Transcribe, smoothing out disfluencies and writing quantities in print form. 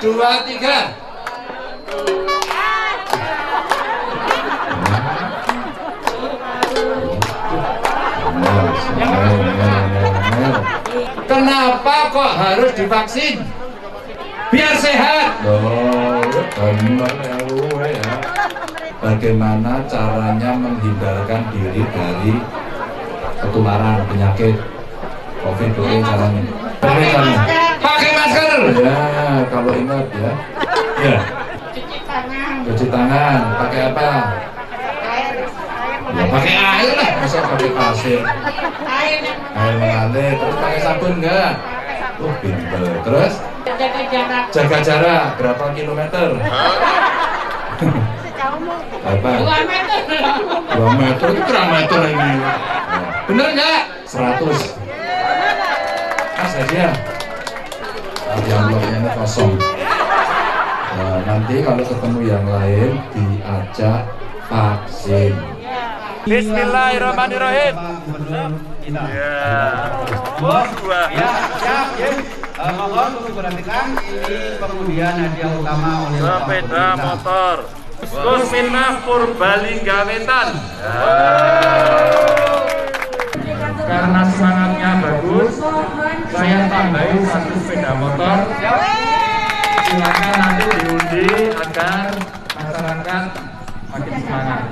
2, 3. Kenapa kok harus divaksin? Biar sehat. Loh, benar ya. Bagaimana caranya menghindarkan diri dari ketularan penyakit COVID itu caranya? Pakai masker. Ya, kalau ingat ya. Ya. Cuci tangan. Pakai apa? Ya, pakai air lah. Masa pakai pasir? Air mengalir. Terus pakai sabun enggak? Pinter. Terus? Jaga jarak. Berapa kilometer? Apa? 2 meter. 2 meter itu berapa meter ini? Bener nggak? 100. Saja. Yang kosong. Nah, nanti kalau ketemu yang lain diajak vaksin. Bismillahirrahmanirrahim. Ya, siap, ya. Mohon untuk perhatikan ini kemudian hadiah utama oleh sepeda motor Kusminah Purbalingga Wetan. Karena semangatnya bagus, saya tambahin 1 sepeda motor. Silakan nanti diundi agar masyarakat makin semangat.